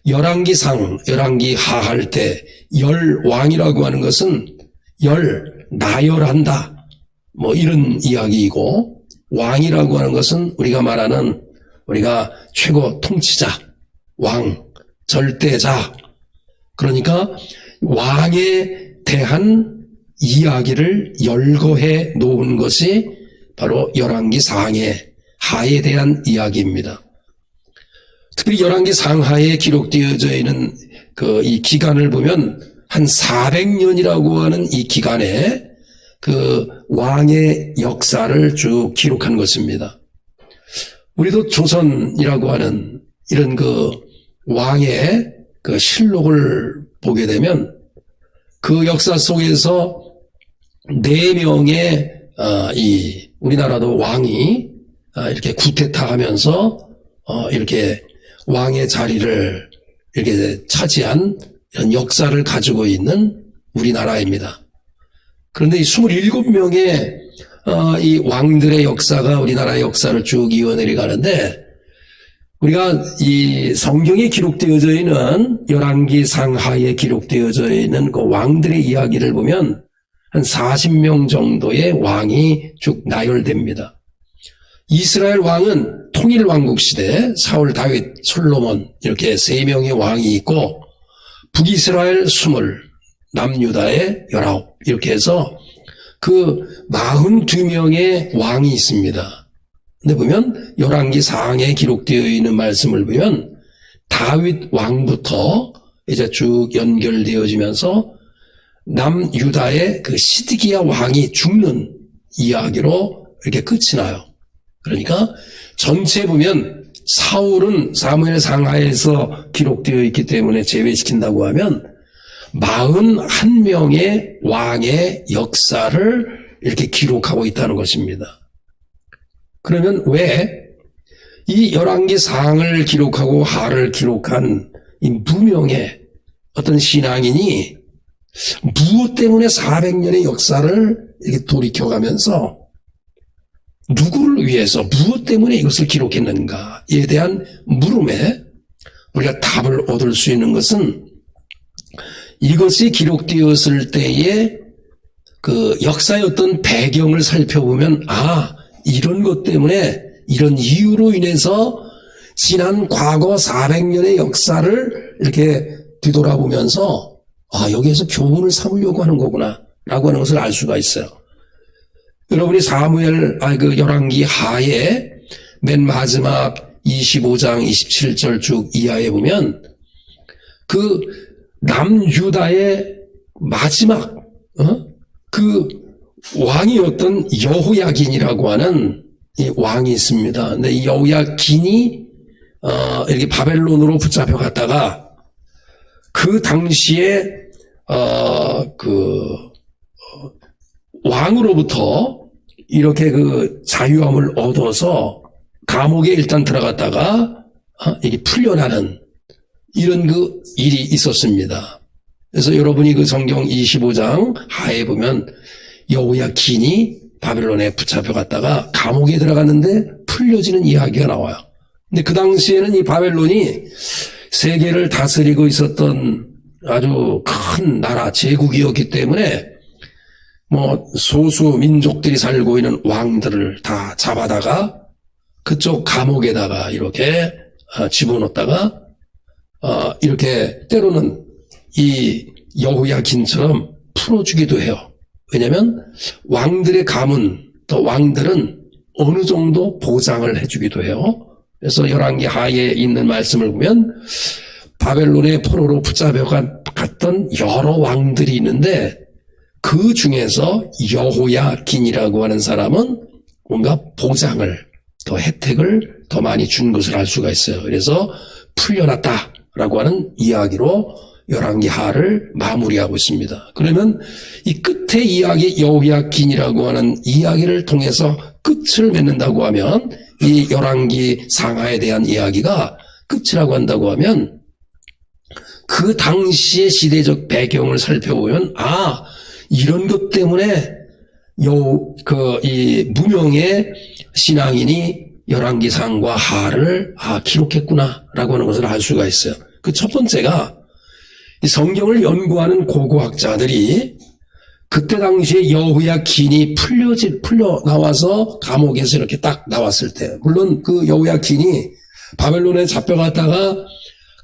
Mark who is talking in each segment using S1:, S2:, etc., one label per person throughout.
S1: 열왕기상, 열왕기하 할 때 열왕이라고 하는 것은 나열한다, 뭐 이런 이야기이고, 왕이라고 하는 것은 우리가 말하는 우리가 최고 통치자, 왕, 절대자, 그러니까 왕에 대한 이야기를 열거해 놓은 것이 바로 열왕기 상하의 하에 대한 이야기입니다. 특히 열왕기 상하에 기록되어져 있는 이 기간을 보면 한 400년이라고 하는 이 기간에 그 왕의 역사를 쭉 기록한 것입니다. 우리도 조선이라고 하는 이런 그 왕의 그 실록을 보게 되면 그 역사 속에서 4명의 이 우리나라도 왕이 이렇게 구테타 하면서 이렇게 왕의 자리를 이렇게 차지한 이런 역사를 가지고 있는 우리나라입니다. 그런데 이 27명의 이 왕들의 역사가 우리나라의 역사를 쭉 이어내려 가는데, 우리가 이 성경에 기록되어져 있는 열왕기 상하에 기록되어져 있는 그 왕들의 이야기를 보면 한 40명 정도의 왕이 쭉 나열됩니다. 이스라엘 왕은 통일왕국 시대 사울, 다윗, 솔로몬 이렇게 3명의 왕이 있고, 북이스라엘 20, 남유다의 19 이렇게 해서 그 42명의 왕이 있습니다. 근데 보면 열왕기 상하에 기록되어 있는 말씀을 보면 다윗 왕부터 이제 쭉 연결되어지면서 남유다의 그 시드기야 왕이 죽는 이야기로 이렇게 끝이 나요. 그러니까 전체 보면 사울은 사무엘 상하에서 기록되어 있기 때문에 제외시킨다고 하면 41명의 왕의 역사를 이렇게 기록하고 있다는 것입니다. 그러면 왜 이 열왕기 상을 기록하고 하를 기록한 이 무명의 어떤 신앙인이 무엇 때문에 400년의 역사를 이렇게 돌이켜가면서 누구를 위해서 무엇 때문에 이것을 기록했는가에 대한 물음에 우리가 답을 얻을 수 있는 것은, 이것이 기록되었을 때의 그 역사의 어떤 배경을 살펴보면 이런 것 때문에, 이런 이유로 인해서 지난 과거 400년의 역사를 이렇게 뒤돌아보면서 여기에서 교훈을 삼으려고 하는 거구나 라고 하는 것을 알 수가 있어요. 여러분이 사무엘 열왕기 하에 맨 마지막 25장 27절 쭉 이하에 보면 그 남유다의 마지막 그 왕이었던 여호야긴이라고 하는 이 왕이 있습니다. 근데 이 여호야긴이 이렇게 바벨론으로 붙잡혀갔다가 그 당시에 왕으로부터 이렇게 그 자유함을 얻어서 감옥에 일단 들어갔다가 이게 풀려나는 이런 그 일이 있었습니다. 그래서 여러분이 그 성경 25장 하에 보면 여호야긴이 바벨론에 붙잡혀갔다가 감옥에 들어갔는데 풀려지는 이야기가 나와요. 근데 그 당시에는 이 바벨론이 세계를 다스리고 있었던 아주 큰 나라, 제국이었기 때문에 소수 민족들이 살고 있는 왕들을 다 잡아다가 그쪽 감옥에다가 이렇게 집어넣다가 이렇게 때로는 이 여호야긴처럼 풀어주기도 해요. 왜냐하면 왕들의 가문, 또 왕들은 어느 정도 보장을 해주기도 해요. 그래서 열왕기 하에 있는 말씀을 보면 바벨론의 포로로 붙잡혀갔던 여러 왕들이 있는데 그 중에서 여호야긴이라고 하는 사람은 뭔가 보장을, 더 혜택을 더 많이 준 것을 알 수가 있어요. 그래서 풀려났다라고 하는 이야기로 열왕기 하를 마무리하고 있습니다. 그러면 이 끝의 이야기, 여호야긴이라고 하는 이야기를 통해서 끝을 맺는다고 하면, 이 열왕기 상하에 대한 이야기가 끝이라고 한다고 하면, 그 당시의 시대적 배경을 살펴보면 이런 것 때문에 이 무명의 신앙인이 열왕기상과 하를 기록했구나라고 하는 것을 알 수가 있어요. 그 첫 번째가 이 성경을 연구하는 고고학자들이 그때 당시에 여호야긴이 풀려 나와서 감옥에서 이렇게 딱 나왔을 때, 물론 그 여호야긴이 바벨론에 잡혀갔다가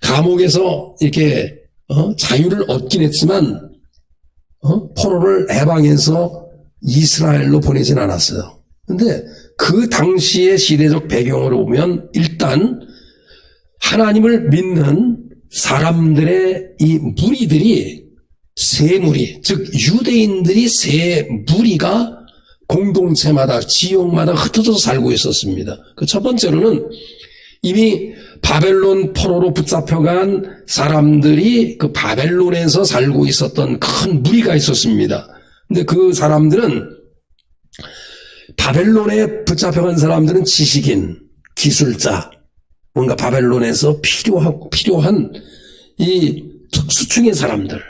S1: 감옥에서 이렇게 자유를 얻긴 했지만 포로를 해방해서 이스라엘로 보내진 않았어요. 근데 그 당시의 시대적 배경으로 보면 일단 하나님을 믿는 사람들의 이 무리들이 세 무리, 즉 유대인들이 세 무리가 공동체마다 지역마다 흩어져서 살고 있었습니다. 그 첫 번째로는 이미 바벨론 포로로 붙잡혀간 사람들이 그 바벨론에서 살고 있었던 큰 무리가 있었습니다. 근데 그 사람들은 바벨론에 붙잡혀간 사람들은 지식인, 기술자, 뭔가 바벨론에서 필요한 이 특수층의 사람들.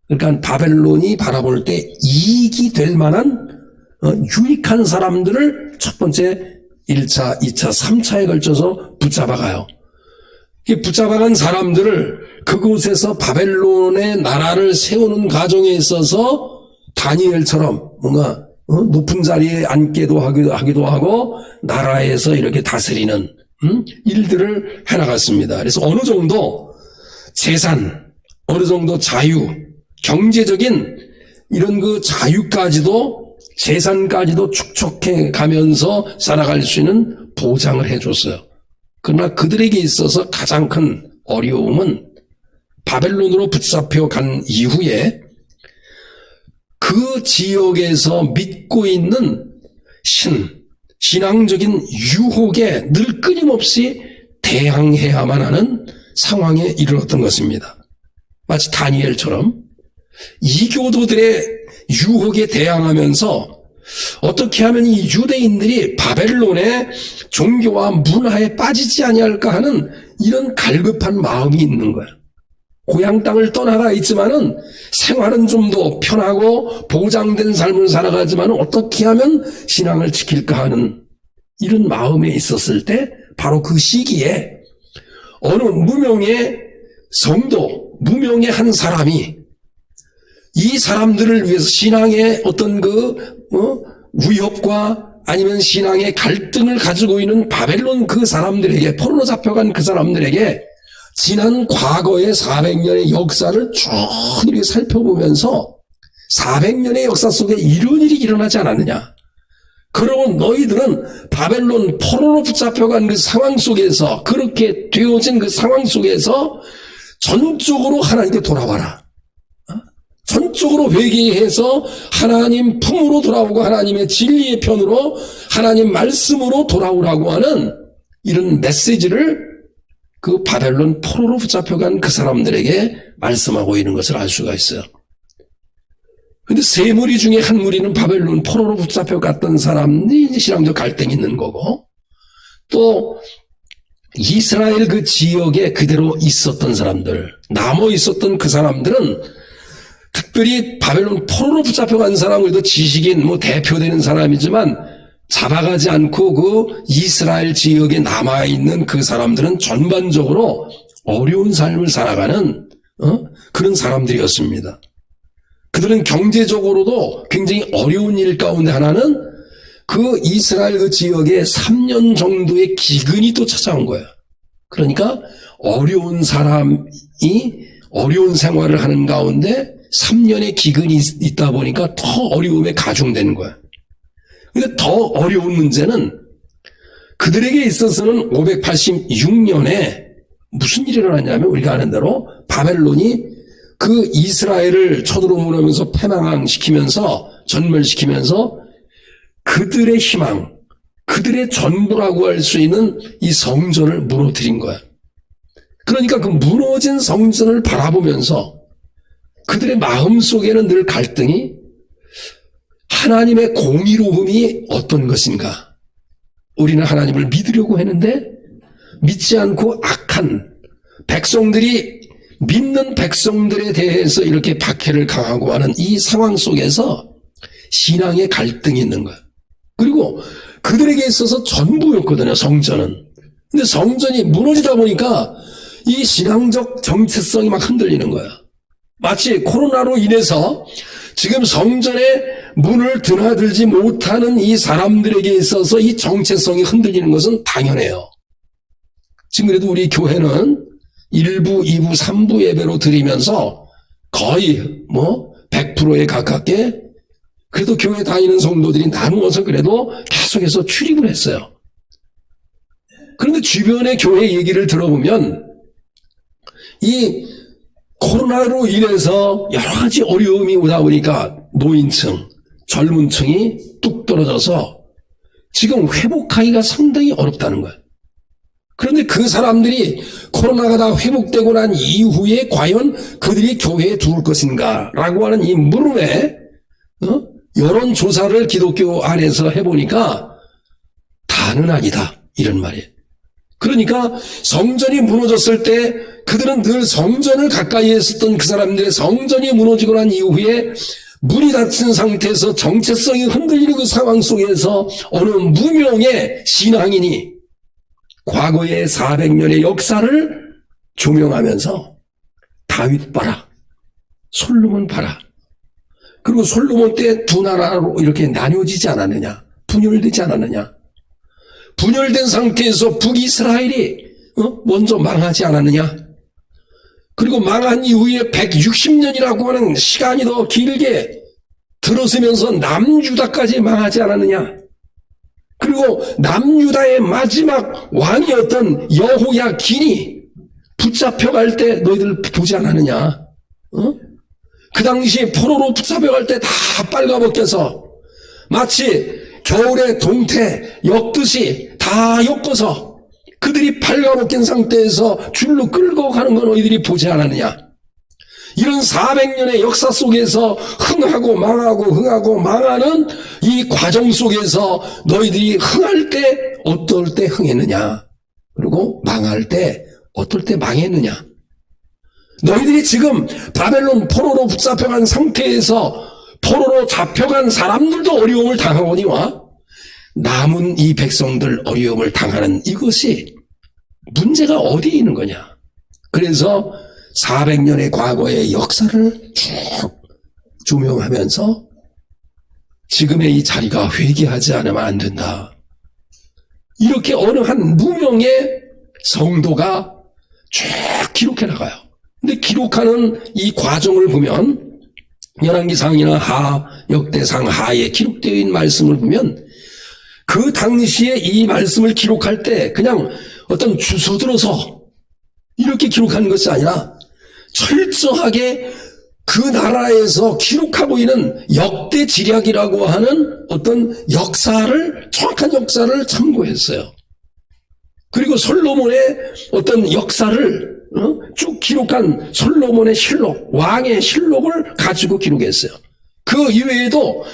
S1: 그러니까 바벨론이 바라볼 때 이익이 될 만한 유익한 사람들을 첫 번째 1차, 2차, 3차에 걸쳐서 붙잡아가요. 이 붙잡아간 사람들을 그곳에서 바벨론의 나라를 세우는 과정에 있어서 다니엘처럼 뭔가 높은 자리에 앉기도 하기도 하고 나라에서 이렇게 다스리는 일들을 해나갔습니다. 그래서 어느 정도 재산, 어느 정도 자유, 경제적인 이런 그 자유까지도 재산까지도 축적해 가면서 살아갈 수 있는 보장을 해줬어요. 그러나 그들에게 있어서 가장 큰 어려움은 바벨론으로 붙잡혀 간 이후에 그 지역에서 믿고 있는 신앙적인 유혹에 늘 끊임없이 대항해야만 하는 상황에 이르렀던 것입니다. 마치 다니엘처럼 이교도들의 유혹에 대항하면서 어떻게 하면 이 유대인들이 바벨론의 종교와 문화에 빠지지 아니할까 하는 이런 갈급한 마음이 있는 거예요. 고향 땅을 떠나가 있지만은 생활은 좀 더 편하고 보장된 삶을 살아가지만은 어떻게 하면 신앙을 지킬까 하는 이런 마음에 있었을 때 바로 그 시기에 어느 무명의 성도, 무명의 한 사람이 이 사람들을 위해서 신앙의 어떤 위협과 아니면 신앙의 갈등을 가지고 있는 바벨론 그 사람들에게, 포로로 잡혀간 그 사람들에게 지난 과거의 400년의 역사를 쭉 이렇게 살펴보면서 400년의 역사 속에 이런 일이 일어나지 않았느냐. 그러고 너희들은 바벨론 포로로 붙잡혀간 그 상황 속에서, 그렇게 되어진 그 상황 속에서 전적으로 하나님께 돌아와라. 전적으로 회개해서 하나님 품으로 돌아오고 하나님의 진리의 편으로 하나님 말씀으로 돌아오라고 하는 이런 메시지를 그 바벨론 포로로 붙잡혀간 그 사람들에게 말씀하고 있는 것을 알 수가 있어요. 근데 세 무리 중에 한 무리는 바벨론 포로로 붙잡혀갔던 사람이 신앙적 갈등이 있는 거고, 또 이스라엘 그 지역에 그대로 있었던 사람들, 남아 있었던 그 사람들은 특별히 바벨론 포로로 붙잡혀간 사람들도 지식인 대표되는 사람이지만 잡아가지 않고 그 이스라엘 지역에 남아있는 그 사람들은 전반적으로 어려운 삶을 살아가는 그런 사람들이었습니다. 그들은 경제적으로도 굉장히 어려운 일 가운데 하나는 그 이스라엘 그 지역에 3년 정도의 기근이 또 찾아온 거예요. 그러니까 어려운 사람이 어려운 생활을 하는 가운데 3년의 기근이 있다 보니까 더 어려움에 가중되는 거예요. 근데 더 어려운 문제는 그들에게 있어서는 586년에 무슨 일이 일어났냐면, 우리가 아는 대로 바벨론이 그 이스라엘을 쳐들어오면서 패망시키면서 전멸시키면서 그들의 희망, 그들의 전부라고 할 수 있는 이 성전을 무너뜨린 거야. 그러니까 그 무너진 성전을 바라보면서 그들의 마음속에는 늘 갈등이, 하나님의 공의로움이 어떤 것인가? 우리는 하나님을 믿으려고 했는데 믿지 않고 악한 백성들이 믿는 백성들에 대해서 이렇게 박해를 강하고 하는 이 상황 속에서 신앙의 갈등이 있는 거예요. 그리고 그들에게 있어서 전부였거든요, 성전은. 근데 성전이 무너지다 보니까 이 신앙적 정체성이 막 흔들리는 거야. 마치 코로나로 인해서 지금 성전의 문을 드나들지 못하는 이 사람들에게 있어서 이 정체성이 흔들리는 것은 당연해요. 지금 그래도 우리 교회는 1부, 2부, 3부 예배로 드리면서 거의 100%에 가깝게 그래도 교회 다니는 성도들이 나누어서 그래도 계속해서 출입을 했어요. 그런데 주변의 교회 얘기를 들어보면 이 코로나로 인해서 여러 가지 어려움이 오다 보니까 노인층, 젊은 층이 뚝 떨어져서 지금 회복하기가 상당히 어렵다는 거예요. 그런데 그 사람들이 코로나가 다 회복되고 난 이후에 과연 그들이 교회에 들어올 것인가 라고 하는 이 물음에 여론조사를 기독교 안에서 해보니까 다는 아니다 이런 말이에요. 그러니까 성전이 무너졌을 때 그들은 늘 성전을 가까이 했었던 그 사람들의 성전이 무너지고 난 이후에 문이 닫힌 상태에서 정체성이 흔들리는 그 상황 속에서 어느 무명의 신앙인이 과거의 400년의 역사를 조명하면서 다윗 봐라, 솔로몬 봐라. 그리고 솔로몬 때 두 나라로 이렇게 나뉘어지지 않았느냐, 분열되지 않았느냐. 분열된 상태에서 북이스라엘이 먼저 망하지 않았느냐. 그리고 망한 이후에 160년이라고 하는 시간이 더 길게 들어서면서 남유다까지 망하지 않았느냐. 그리고 남유다의 마지막 왕이었던 여호야긴이 붙잡혀갈 때 너희들 보지 않았느냐. 그 당시 포로로 붙잡혀갈 때 다 빨가벗겨서 마치 겨울의 동태 엮듯이 다 엮어서 그들이 발가벗긴 상태에서 줄로 끌고 가는 건 너희들이 보지 않았느냐. 이런 400년의 역사 속에서 흥하고 망하는 이 과정 속에서 너희들이 흥할 때 어떨 때 흥했느냐, 그리고 망할 때 어떨 때 망했느냐. 너희들이 지금 바벨론 포로로 붙잡혀간 상태에서 포로로 잡혀간 사람들도 어려움을 당하거니와 남은 이 백성들 어려움을 당하는 이것이 문제가 어디에 있는 거냐. 그래서 400년의 과거의 역사를 쭉 조명하면서 지금의 이 자리가 회개하지 않으면 안 된다. 이렇게 어느 한 무명의 성도가 쭉 기록해 나가요. 근데 기록하는 이 과정을 보면 열왕기상이나 하, 역대상 하에 기록되어 있는 말씀을 보면 그 당시에 이 말씀을 기록할 때 그냥 어떤 주소 들어서 이렇게 기록하는 것이 아니라 철저하게 그 나라에서 기록하고 있는 역대 지략이라고 하는 어떤 역사를, 정확한 역사를 참고했어요. 그리고 솔로몬의 어떤 역사를 쭉 기록한 솔로몬의 실록, 왕의 실록을 가지고 기록했어요. 그 이외에도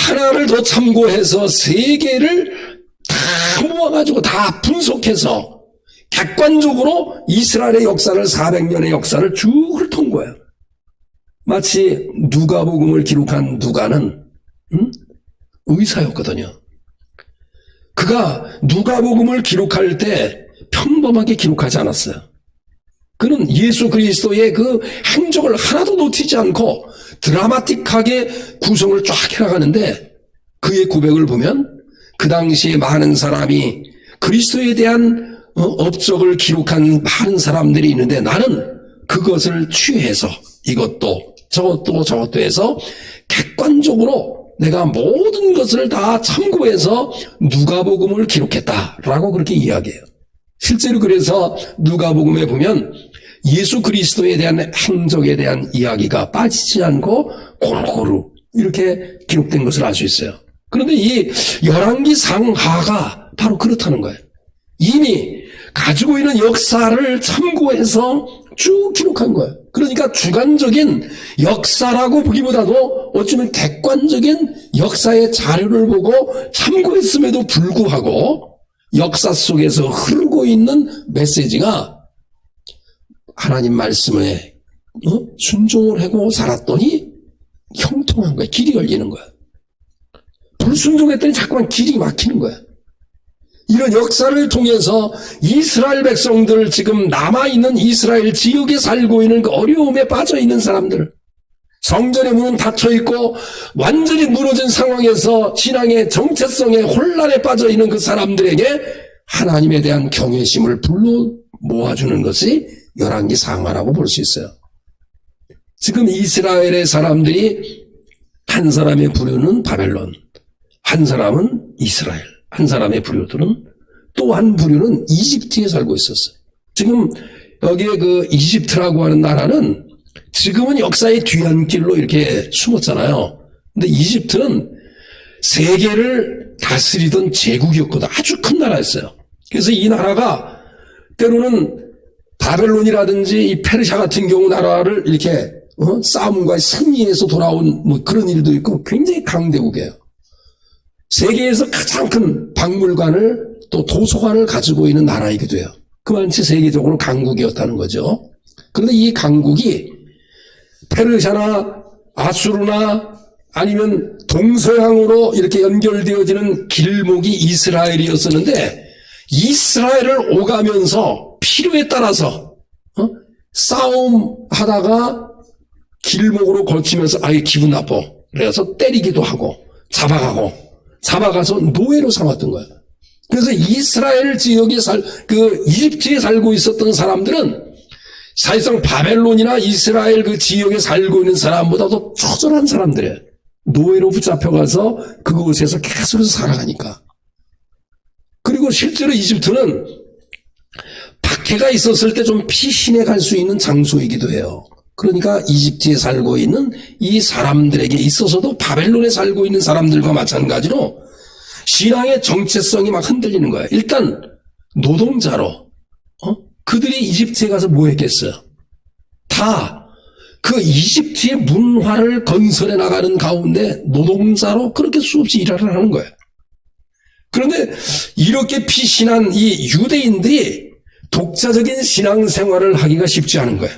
S1: 하나를 더 참고해서 세 개를 다 모아가지고 다 분석해서 객관적으로 이스라엘의 역사를 400년의 역사를 쭉 훑은 거예요. 마치 누가복음을 기록한 누가는 의사였거든요. 그가 누가복음을 기록할 때 평범하게 기록하지 않았어요. 그는 예수 그리스도의 그 행적을 하나도 놓치지 않고 드라마틱하게 구성을 쫙 해나가는데 그의 고백을 보면 그 당시에 많은 사람이 그리스도에 대한 업적을 기록한 많은 사람들이 있는데 나는 그것을 취해서 이것도 저것도 해서 객관적으로 내가 모든 것을 다 참고해서 누가복음을 기록했다라고 그렇게 이야기해요. 실제로 그래서 누가복음에 보면 예수 그리스도에 대한 행적에 대한 이야기가 빠지지 않고 고루고루 이렇게 기록된 것을 알 수 있어요. 그런데 이 열왕기상하가 바로 그렇다는 거예요. 이미 가지고 있는 역사를 참고해서 쭉 기록한 거예요. 그러니까 주관적인 역사라고 보기보다도 어쩌면 객관적인 역사의 자료를 보고 참고했음에도 불구하고 역사 속에서 흐르고 있는 메시지가 하나님 말씀에 순종을 하고 살았더니 형통한 거야. 길이 열리는 거야. 불순종했더니 자꾸만 길이 막히는 거야. 이런 역사를 통해서 이스라엘 백성들, 지금 남아있는 이스라엘 지역에 살고 있는 그 어려움에 빠져있는 사람들, 성전의 문은 닫혀있고 완전히 무너진 상황에서 신앙의 정체성에 혼란에 빠져있는 그 사람들에게 하나님에 대한 경외심을 불러 모아주는 것이 열왕기 상하라고 볼 수 있어요. 지금 이스라엘의 사람들이 한 사람의 부류는 바벨론, 한 사람은 이스라엘, 한 사람의 부류들은 또 한 부류는 이집트에 살고 있었어요. 지금 여기에 그 이집트라고 하는 나라는 지금은 역사의 뒤안길로 이렇게 숨었잖아요. 근데 이집트는 세계를 다스리던 제국이었거든. 아주 큰 나라였어요. 그래서 이 나라가 때로는 바벨론이라든지 이 페르시아 같은 경우 나라를 이렇게 싸움과 승리해서 돌아온 뭐 그런 일도 있고 굉장히 강대국이에요. 세계에서 가장 큰 박물관을 또 도서관을 가지고 있는 나라이기도 해요. 그만치 세계적으로 강국이었다는 거죠. 그런데 이 강국이 페르시아나 아수르나 아니면 동서양으로 이렇게 연결되어지는 길목이 이스라엘이었었는데 이스라엘을 오가면서 필요에 따라서 싸움하다가 길목으로 걸치면서 아예 기분 나빠. 그래서 때리기도 하고 잡아가서 노예로 삼았던 거예요. 그래서 이스라엘 지역에 이집트에 살고 있었던 사람들은 사실상 바벨론이나 이스라엘 그 지역에 살고 있는 사람보다도 처절한 사람들이에요. 노예로 붙잡혀가서 그곳에서 계속해서 살아가니까. 그리고 실제로 이집트는 박해가 있었을 때 좀 피신해 갈 수 있는 장소이기도 해요. 그러니까 이집트에 살고 있는 이 사람들에게 있어서도 바벨론에 살고 있는 사람들과 마찬가지로 신앙의 정체성이 막 흔들리는 거예요. 일단 노동자로 그들이 이집트에 가서 뭐 했겠어요? 다 그 이집트의 문화를 건설해 나가는 가운데 노동자로 그렇게 수없이 일을 하는 거예요. 그런데 이렇게 피신한 이 유대인들이 독자적인 신앙생활을 하기가 쉽지 않은 거예요.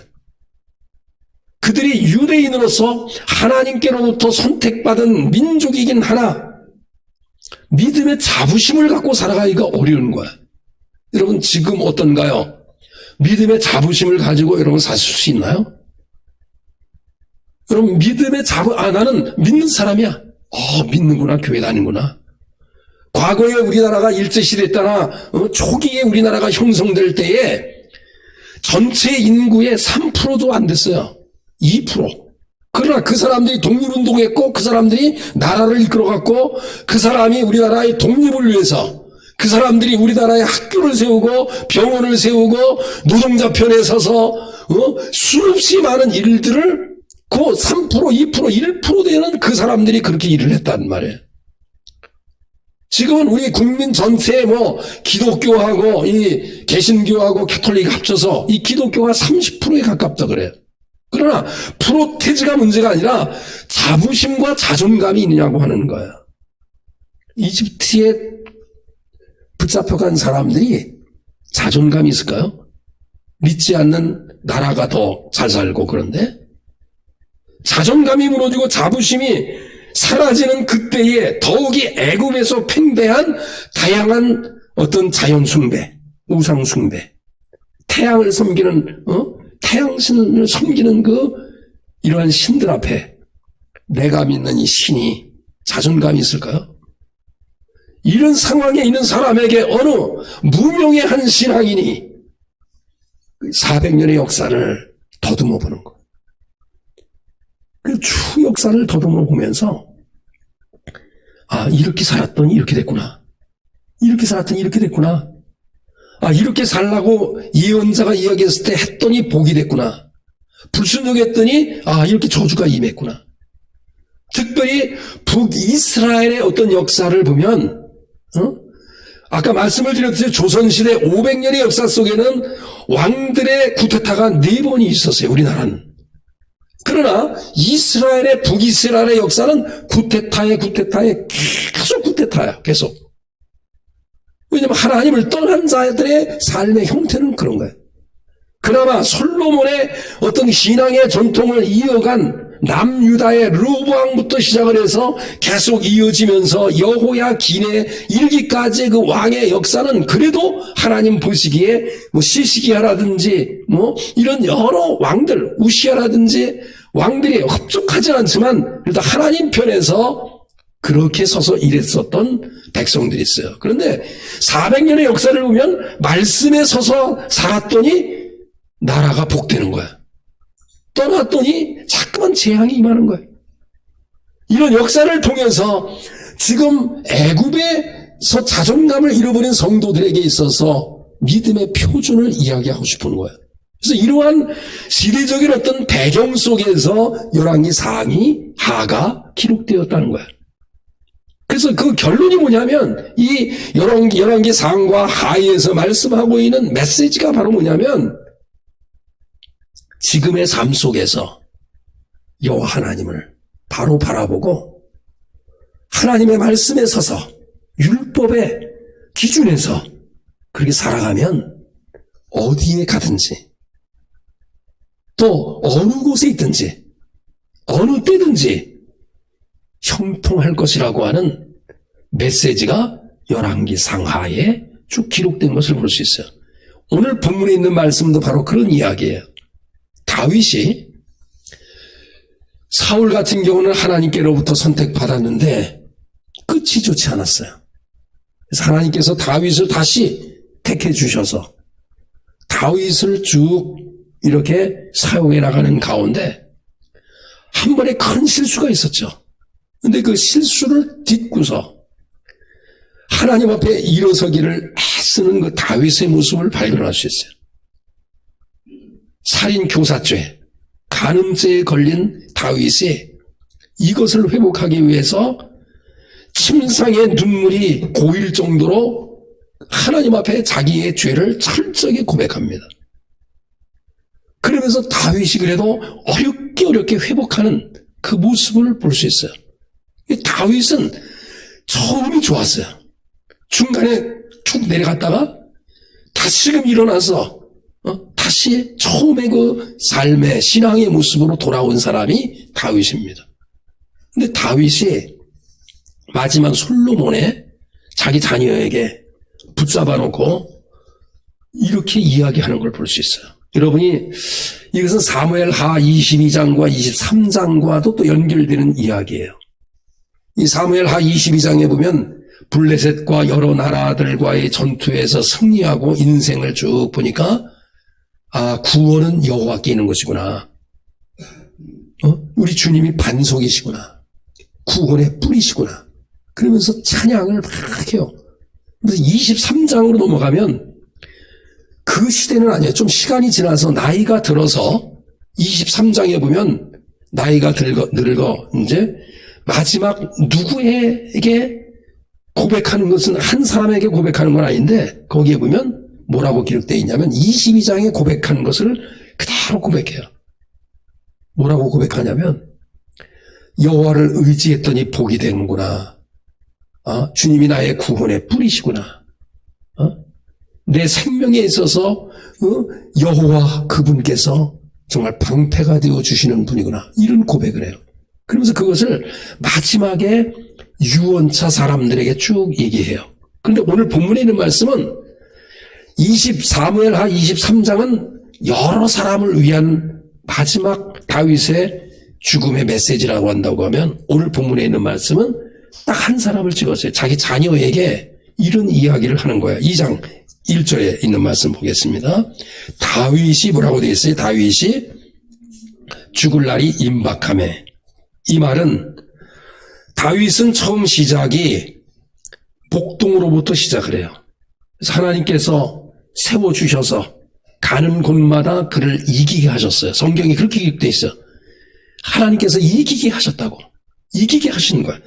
S1: 그들이 유대인으로서 하나님께로부터 선택받은 민족이긴 하나 믿음의 자부심을 갖고 살아가기가 어려운 거야. 여러분 지금 어떤가요? 믿음의 자부심을 가지고 여러분 사실 수 있나요? 여러분 믿음의 나는 믿는 사람이야. 믿는구나, 교회 다니는구나. 과거에 우리나라가 일제시대 때나 초기에 우리나라가 형성될 때에 전체 인구의 3%도 안 됐어요. 2%. 그러나 그 사람들이 독립운동했고 그 사람들이 나라를 이끌어갔고 그 사람이 우리나라의 독립을 위해서 그 사람들이 우리나라에 학교를 세우고 병원을 세우고 노동자 편에 서서 수없이 많은 일들을 그 3%, 2%, 1% 되는 그 사람들이 그렇게 일을 했단 말이에요. 지금은 우리 국민 전체에 기독교하고 이 개신교하고 캐톨릭 합쳐서 이 기독교가 30%에 가깝다 그래요. 그러나 프로테지가 문제가 아니라 자부심과 자존감이 있느냐고 하는 거예요. 이집트에 붙잡혀간 사람들이 자존감이 있을까요? 믿지 않는 나라가 더 잘 살고 그런데 자존감이 무너지고 자부심이 사라지는 그때에 더욱이 애굽에서 팽배한 다양한 어떤 자연 숭배, 우상 숭배, 태양을 섬기는 태양신을 섬기는 이러한 신들 앞에 내가 믿는 이 신이 자존감이 있을까요? 이런 상황에 있는 사람에게 어느 무명의 한 신앙인이 400년의 역사를 더듬어 보는 거예요. 그 추 역사를 더듬어 보면서 이렇게 살았더니 이렇게 됐구나. 이렇게 살았더니 이렇게 됐구나. 이렇게 살라고 예언자가 이야기했을 때 했더니 복이 됐구나. 불순종했더니 이렇게 저주가 임했구나. 특별히 북이스라엘의 어떤 역사를 보면 아까 말씀을 드렸듯이 조선시대 500년의 역사 속에는 왕들의 쿠데타가 4번이 있었어요. 우리나라는. 그러나 이스라엘의 북이스라엘의 역사는 쿠데타에 계속 쿠데타야. 계속. 왜냐하면 하나님을 떠난 자들의 삶의 형태는 그런 거예요. 그나마 솔로몬의 어떤 신앙의 전통을 이어간 남유다의 르호보암부터 시작을 해서 계속 이어지면서 여호야긴에 이르기까지 그 왕의 역사는 그래도 하나님 보시기에 뭐 시시기야라든지 뭐 이런 여러 왕들, 우시야라든지 왕들이 흡족하지 않지만 그래도 하나님 편에서 그렇게 서서 일했었던 백성들이 있어요. 그런데 400년의 역사를 보면 말씀에 서서 살았더니 나라가 복되는 거야. 떠났더니 자꾸만 재앙이 임하는 거예요. 이런 역사를 통해서 지금 애굽에서 자존감을 잃어버린 성도들에게 있어서 믿음의 표준을 이야기하고 싶은 거예요. 그래서 이러한 시대적인 어떤 배경 속에서 열왕기 상이 하가 기록되었다는 거예요. 그래서 그 결론이 뭐냐면 이 열왕기 상과 하에서 말씀하고 있는 메시지가 바로 뭐냐면 지금의 삶 속에서 여호와 하나님을 바로 바라보고 하나님의 말씀에 서서 율법의 기준에서 그렇게 살아가면 어디에 가든지 또 어느 곳에 있든지 어느 때든지 형통할 것이라고 하는 메시지가 열왕기 상하에 쭉 기록된 것을 볼 수 있어요. 오늘 본문에 있는 말씀도 바로 그런 이야기예요. 다윗이 사울 같은 경우는 하나님께로부터 선택받았는데 끝이 좋지 않았어요. 그래서 하나님께서 다윗을 다시 택해 주셔서 다윗을 쭉 이렇게 사용해 나가는 가운데 한 번에 큰 실수가 있었죠. 근데 그 실수를 딛고서 하나님 앞에 일어서기를 애쓰는 그 다윗의 모습을 발견할 수 있어요. 살인 교사죄, 간음죄에 걸린 다윗이 이것을 회복하기 위해서 침상의 눈물이 고일 정도로 하나님 앞에 자기의 죄를 철저히 고백합니다. 그러면서 다윗이 그래도 어렵게 회복하는 그 모습을 볼 수 있어요. 다윗은 처음이 좋았어요. 중간에 쭉 내려갔다가 다시금 일어나서 다시 처음에 그 삶의 신앙의 모습으로 돌아온 사람이 다윗입니다. 근데 다윗이 마지막 솔로몬의 자기 자녀에게 붙잡아 놓고 이렇게 이야기하는 걸 볼 수 있어요. 여러분이 이것은 사무엘하 22장과 23장과도 또 연결되는 이야기예요. 이 사무엘하 22장에 보면 블레셋과 여러 나라들과의 전투에서 승리하고 인생을 쭉 보니까 구원은 여호와께 있는 것이구나. 우리 주님이 반석이시구나. 구원의 뿌리시구나. 그러면서 찬양을 막 해요. 그래서 23장으로 넘어가면 그 시대는 아니에요. 좀 시간이 지나서 나이가 들어서 23장에 보면 나이가 늙어 이제 마지막 누구에게 고백하는 것은 한 사람에게 고백하는 건 아닌데 거기에 보면 뭐라고 기록되어 있냐면 22장에 고백하는 것을 그대로 고백해요. 뭐라고 고백하냐면 여호와를 의지했더니 복이 되는구나. 주님이 나의 구원의 뿌리시구나. 내 생명에 있어서 여호와 그분께서 정말 방패가 되어 주시는 분이구나. 이런 고백을 해요. 그러면서 그것을 마지막에 유언차 사람들에게 쭉 얘기해요. 그런데 오늘 본문에 있는 말씀은 사무엘하 23장은 여러 사람을 위한 마지막 다윗의 죽음의 메시지라고 한다고 하면 오늘 본문에 있는 말씀은 딱 한 사람을 찍었어요. 자기 자녀에게 이런 이야기를 하는 거예요. 2장 1절에 있는 말씀 보겠습니다. 다윗이 뭐라고 되어 있어요? 다윗이 죽을 날이 임박하매. 이 말은 다윗은 처음 시작이 복동으로부터 시작을 해요. 그래서 하나님께서 세워주셔서 가는 곳마다 그를 이기게 하셨어요. 성경이 그렇게 기록되어 있어요. 하나님께서 이기게 하셨다고. 이기게 하시는 거예요.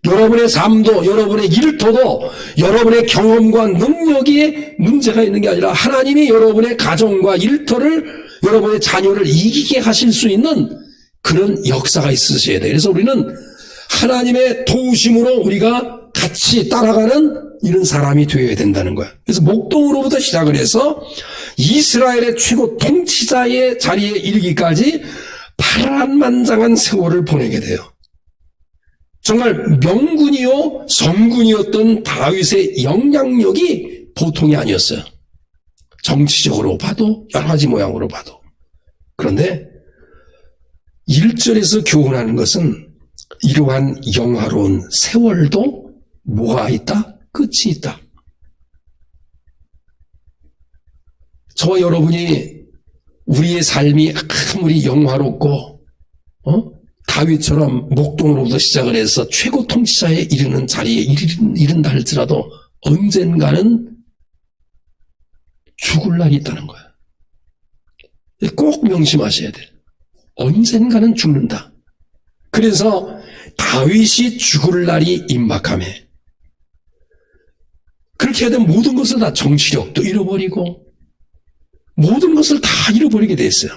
S1: 여러분의 삶도 여러분의 일터도 여러분의 경험과 능력이 문제가 있는 게 아니라 하나님이 여러분의 가정과 일터를 여러분의 자녀를 이기게 하실 수 있는 그런 역사가 있으셔야 돼요. 그래서 우리는 하나님의 도우심으로 우리가 같이 따라가는 이런 사람이 되어야 된다는 거예요. 그래서 목동으로부터 시작을 해서 이스라엘의 최고 통치자의 자리에 이르기까지 파란만장한 세월을 보내게 돼요. 정말 명군이요 성군이었던 다윗의 영향력이 보통이 아니었어요. 정치적으로 봐도 여러 가지 모양으로 봐도. 그런데 1절에서 교훈하는 것은 이러한 영화로운 세월도 뭐가 있다? 끝이 있다. 저와 여러분이 우리의 삶이 아무리 영화롭고 다윗처럼 목동으로부터 시작을 해서 최고 통치자에 이르는 자리에 이른다 할지라도 언젠가는 죽을 날이 있다는 거야. 꼭 명심하셔야 돼. 언젠가는 죽는다. 그래서 다윗이 죽을 날이 임박하매 그렇게 해야 되면 모든 것을 다 정치력도 잃어버리고 모든 것을 다 잃어버리게 됐어요.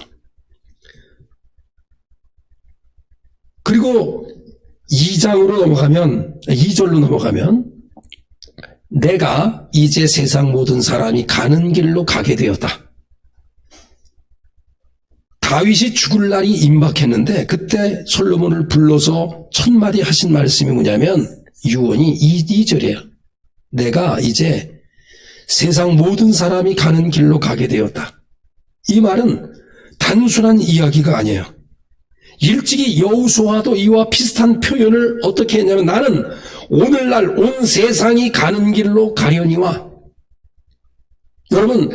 S1: 그리고 2절로 넘어가면 내가 이제 세상 모든 사람이 가는 길로 가게 되었다. 다윗이 죽을 날이 임박했는데 그때 솔로몬을 불러서 첫마디 하신 말씀이 뭐냐면 유언이 2절이에요. 내가 이제 세상 모든 사람이 가는 길로 가게 되었다. 이 말은 단순한 이야기가 아니에요. 일찍이 여호수아도 이와 비슷한 표현을 어떻게 했냐면 나는 오늘날 온 세상이 가는 길로 가려니와. 여러분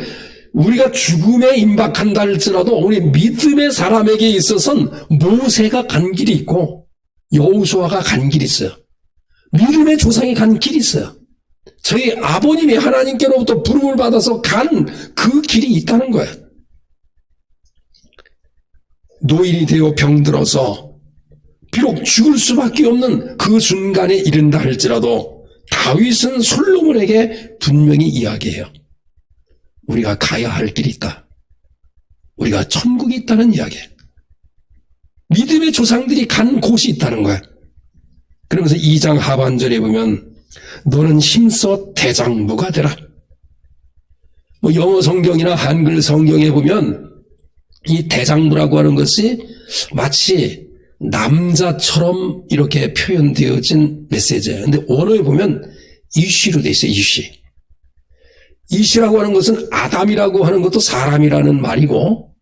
S1: 우리가 죽음에 임박한다 할지라도 우리 믿음의 사람에게 있어서는 모세가 간 길이 있고 여호수아가 간 길이 있어요. 믿음의 조상이 간 길이 있어요. 저희 아버님이 하나님께로부터 부름을 받아서 간 그 길이 있다는 거예요. 노인이 되어 병들어서 비록 죽을 수밖에 없는 그 순간에 이른다 할지라도 다윗은 솔로몬에게 분명히 이야기해요. 우리가 가야 할 길이 있다. 우리가 천국이 있다는 이야기예요. 믿음의 조상들이 간 곳이 있다는 거야. 그러면서 2장 하반절에 보면 너는 힘써 대장부가 되라. 영어 성경이나 한글 성경에 보면 이 대장부라고 하는 것이 마치 남자처럼 이렇게 표현되어진 메시지예요. 근데 원어에 보면 이쉬로 되어 있어요. 이쉬라고 하는 것은 아담이라고 하는 것도 사람이라는 말이고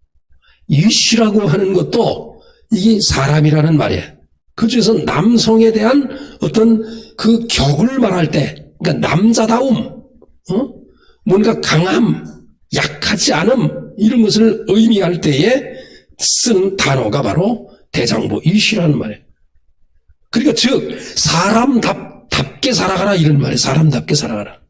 S1: 이쉬라고 하는 것도 이게 사람이라는 말이에요. 그 중에서 남성에 대한 어떤 그 격을 말할 때, 그러니까 남자다움, 뭔가 강함, 약하지 않음 이런 것을 의미할 때에 쓰는 단어가 바로 대장부 이쉬라는 말이에요. 그러니까 즉 사람답게 살아가라 이런 말이에요. 사람답게 살아가라.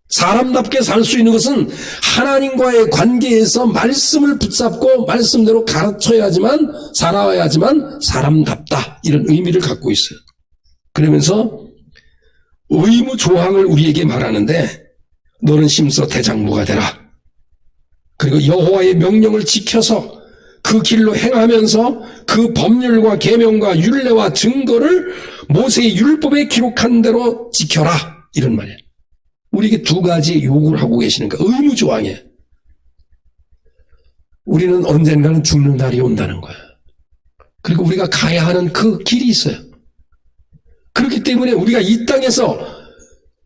S1: 사람답게 살 수 있는 것은 하나님과의 관계에서 말씀을 붙잡고 말씀대로 가르쳐야지만 살아야지만 사람답다 이런 의미를 갖고 있어요. 그러면서 의무 조항을 우리에게 말하는데 너는 심서 대장부가 되라. 그리고 여호와의 명령을 지켜서 그 길로 행하면서 그 법률과 계명과 율례와 증거를 모세의 율법에 기록한 대로 지켜라 이런 말이에요. 우리에게 두 가지 요구를 하고 계시니까 의무조항이에요. 우리는 언젠가는 죽는 날이 온다는 거예요. 그리고 우리가 가야 하는 그 길이 있어요. 그렇기 때문에 우리가 이 땅에서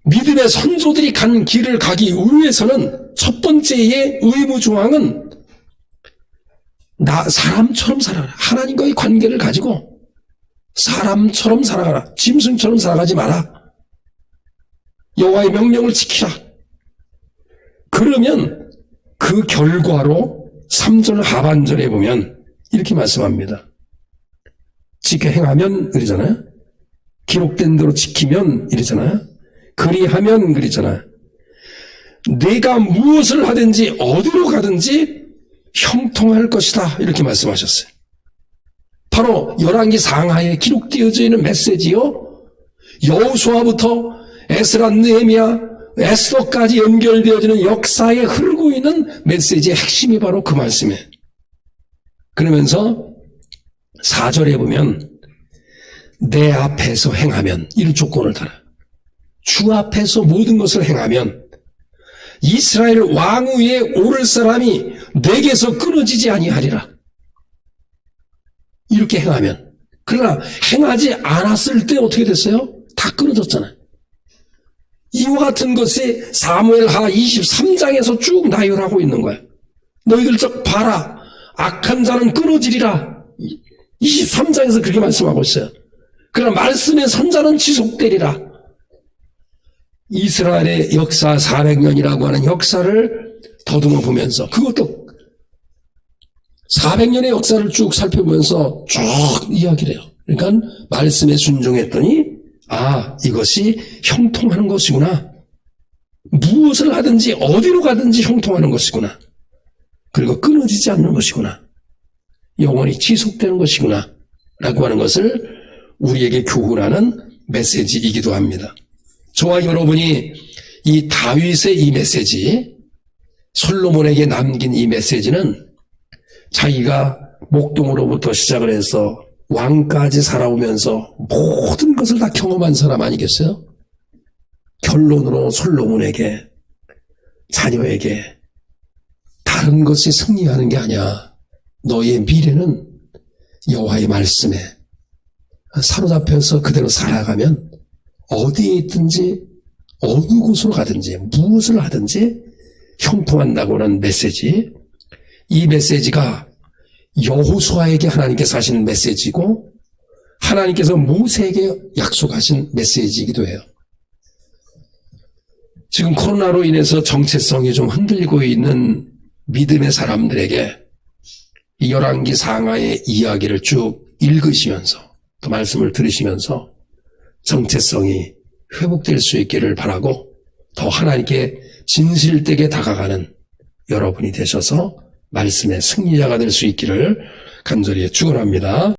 S1: 믿음의 선조들이 간 길을 가기 위해서는 첫 번째의 의무조항은 나 사람처럼 살아라. 하나님과의 관계를 가지고 사람처럼 살아가라. 짐승처럼 살아가지 마라. 여호와의 명령을 지키라. 그러면 그 결과로 3절 하반절에 보면 이렇게 말씀합니다. 지켜 행하면 그러잖아요. 기록된 대로 지키면 이러잖아요. 그리하면 그러잖아요. 내가 무엇을 하든지 어디로 가든지 형통할 것이다 이렇게 말씀하셨어요. 바로 열왕기 상하에 기록되어져 있는 메시지요. 여호수아부터 에스라, 느헤미야, 에스더까지 연결되어지는 역사에 흐르고 있는 메시지의 핵심이 바로 그 말씀이에요. 그러면서 4절에 보면 내 앞에서 행하면 이런 조건을 달아요. 주 앞에서 모든 것을 행하면 이스라엘 왕 위에 오를 사람이 내게서 끊어지지 아니하리라. 이렇게 행하면. 그러나 행하지 않았을 때 어떻게 됐어요? 다 끊어졌잖아요. 이와 같은 것이 사무엘하 23장에서 쭉 나열하고 있는 거예요. 너희들 쭉 봐라. 악한 자는 끊어지리라. 23장에서 그렇게 말씀하고 있어요. 그러나 말씀의 선자는 지속되리라. 이스라엘의 역사 400년이라고 하는 역사를 더듬어 보면서, 그것도 400년의 역사를 쭉 살펴보면서 쭉 이야기를 해요. 그러니까 말씀에 순종했더니 이것이 형통하는 것이구나. 무엇을 하든지 어디로 가든지 형통하는 것이구나. 그리고 끊어지지 않는 것이구나. 영원히 지속되는 것이구나 라고 하는 것을 우리에게 교훈하는 메시지이기도 합니다. 저와 여러분이 이 다윗의 이 메시지, 솔로몬에게 남긴 이 메시지는 자기가 목동으로부터 시작을 해서 왕까지 살아오면서 모든 것을 다 경험한 사람 아니겠어요? 결론으로 솔로몬에게, 자녀에게 다른 것이 승리하는 게 아니야. 너의 미래는 여호와의 말씀에 사로잡혀서 그대로 살아가면 어디에 있든지 어느 곳으로 가든지 무엇을 하든지 형통한다고 하는 메시지, 이 메시지가 여호수아에게 하나님께서 하신 메시지고 하나님께서 모세에게 약속하신 메시지이기도 해요. 지금 코로나로 인해서 정체성이 좀 흔들리고 있는 믿음의 사람들에게 이 열왕기 상하의 이야기를 쭉 읽으시면서 또 말씀을 들으시면서 정체성이 회복될 수 있기를 바라고, 더 하나님께 진실되게 다가가는 여러분이 되셔서 말씀의 승리자가 될 수 있기를 간절히 축원합니다.